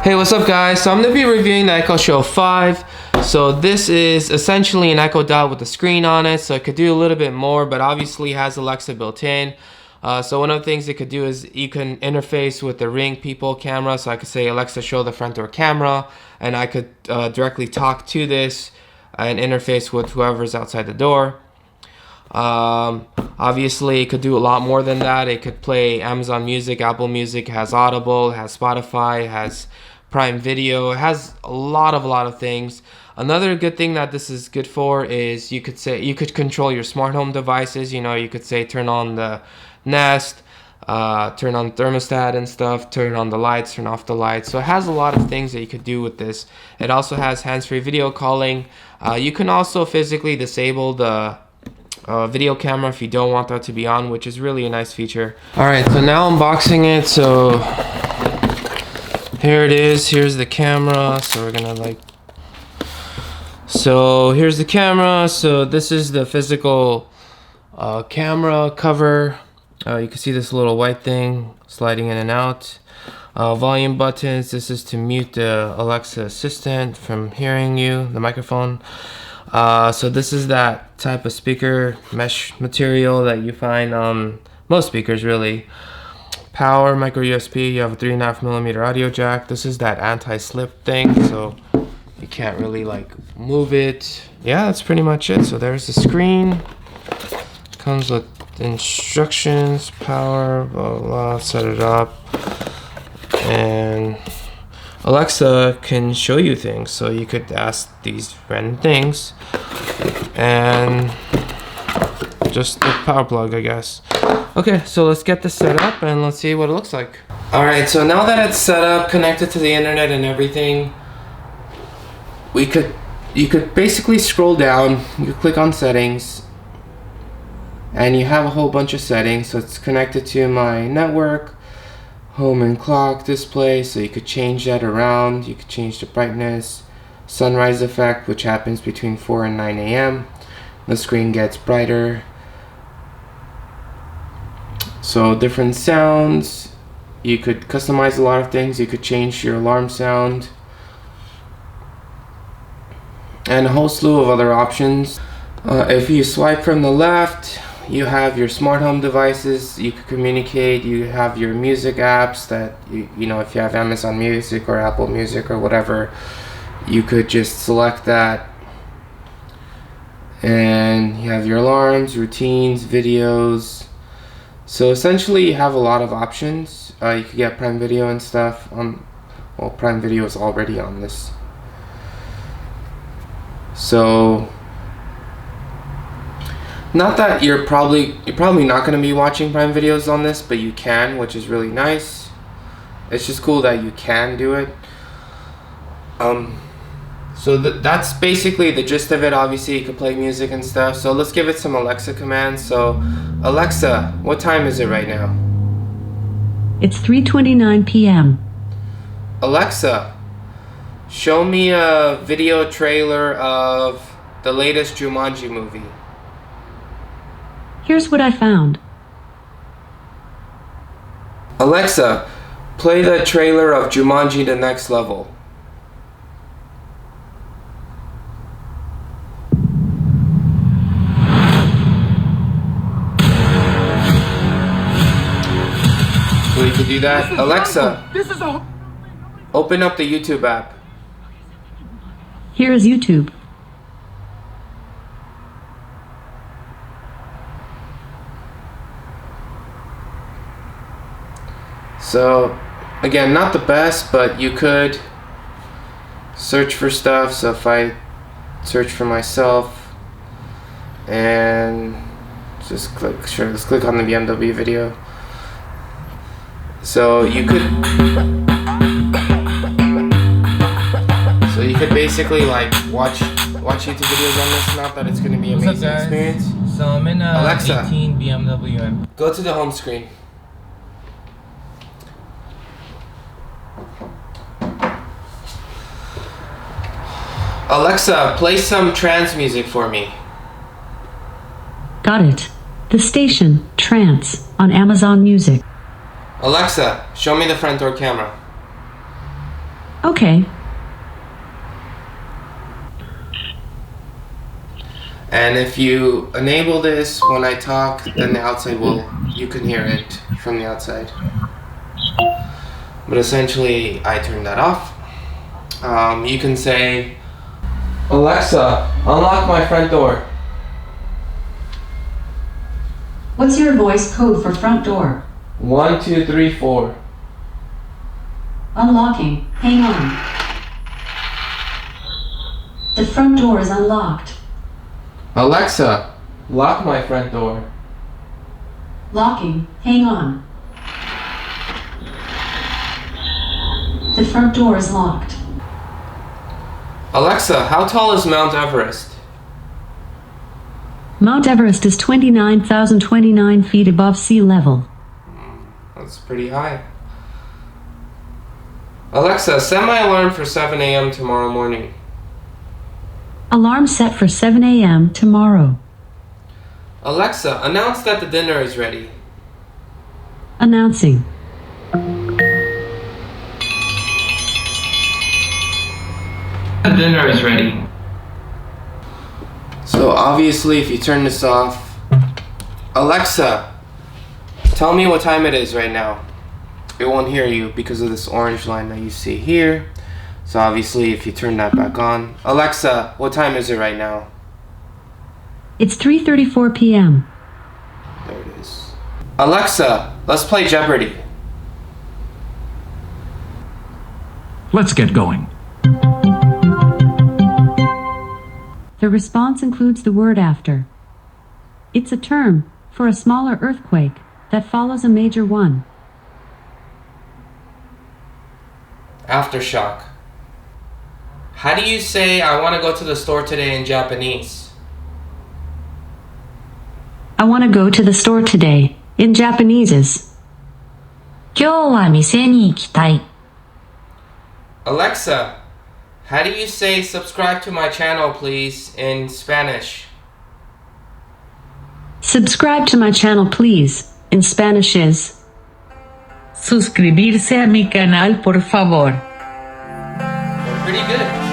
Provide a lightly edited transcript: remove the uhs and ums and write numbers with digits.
Hey, what's up guys? So I'm going to be reviewing the Echo Show 5. So this is essentially an Echo Dot with a screen on it, so it could do a little bit more, but obviously has Alexa built in. So one of the things it could do is you can interface with the Ring People camera. So I could say, Alexa, show the front door camera, and I could directly talk to this and interface with whoever's outside the door. Obviously it could do a lot more than that. It could play Amazon Music, Apple Music, has Audible, has Spotify, has Prime Video. It has a lot of things. Another good thing that this is good for is you could control your smart home devices. You know, you could say turn on the Nest, turn on thermostat and stuff, turn on the lights, turn off the lights. So it has a lot of things that you could do with this. It also has hands-free video calling. You can also physically disable the video camera if you don't want that to be on, which is really a nice feature. Alright, so now unboxing it. So here it is. Here's the camera. So we're gonna here's the camera. So this is the physical camera cover. You can see this little white thing sliding in and out. Volume buttons. This is to mute the Alexa assistant from hearing you, the microphone. So this is that type of speaker mesh material that you find on most speakers, really. Power, micro USB. You have a 3.5mm audio jack. This is that anti-slip thing, so you can't really move it. Yeah, that's pretty much it. So there's the screen. Comes with instructions, power, blah blah blah. Set it up, and Alexa can show you things. So you could ask these random things, and just the power plug, I guess. Okay, so let's get this set up and let's see what it looks like. Alright, so now that it's set up, connected to the internet and everything, you could basically scroll down. You click on settings, and you have a whole bunch of settings. So it's connected to my network, home and clock, display, so you could change that around. You could change the brightness, sunrise effect, which happens between 4 and 9 a.m. The screen gets brighter. So different sounds, you could customize a lot of things. You could change your alarm sound, and a whole slew of other options. If you swipe from the left, you have your smart home devices. You can communicate. You have your music apps that you know, if you have Amazon Music or Apple Music or whatever, you could just select that, and you have your alarms, routines, videos. So essentially you have a lot of options. You could get Prime Video and stuff on, well, Prime Video is already on this. So not that you're probably not going to be watching Prime Videos on this, but you can, which is really nice. It's just cool that you can do it. So that's basically the gist of it. Obviously you can play music and stuff. So let's give it some Alexa commands. So Alexa, what time is it right now? It's 3:29 p.m. Alexa, show me a video trailer of the latest Jumanji movie. Here's what I found. Alexa, play the trailer of Jumanji: The Next Level. So you can do that. Alexa, open up the YouTube app. Here is YouTube. So again, not the best, but you could search for stuff. So if I search for myself and just click, sure, let's click on the BMW video. So you could basically watch YouTube videos on this. Not that it's going to be an amazing experience. So I'm in a Alexa, 18 BMW M. Go to the home screen. Alexa, play some trance music for me. Got it. The station, Trance, on Amazon Music. Alexa, show me the front door camera. Okay. And if you enable this when I talk, then the outside you can hear it from the outside. But essentially, I turned that off. You can say, Alexa, unlock my front door. What's your voice code for front door? 1, 2, 3, 4. Unlocking. Hang on. The front door is unlocked. Alexa, lock my front door. Locking. Hang on. The front door is locked. Alexa, how tall is Mount Everest? Mount Everest is 29,029 feet above sea level. That's pretty high. Alexa, set my alarm for 7 a.m. tomorrow morning. Alarm set for 7 a.m. tomorrow. Alexa, announce that the dinner is ready. Announcing. The dinner is ready. So obviously if you turn this off, Alexa, tell me what time it is right now. It won't hear you because of this orange line that you see here. So obviously if you turn that back on, Alexa, what time is it right now? It's 3:34 p.m. There it is. Alexa, let's play Jeopardy. Let's get going. The response includes the word after. It's a term for a smaller earthquake that follows a major one. Aftershock. How do you say I want to go to the store today in Japanese? I want to go to the store today. In Japanese is 今日は店に行きたい. Alexa, how do you say subscribe to my channel please in Spanish? Subscribe to my channel please. In Spanish is Suscribirse a mi canal, por favor. Pretty good.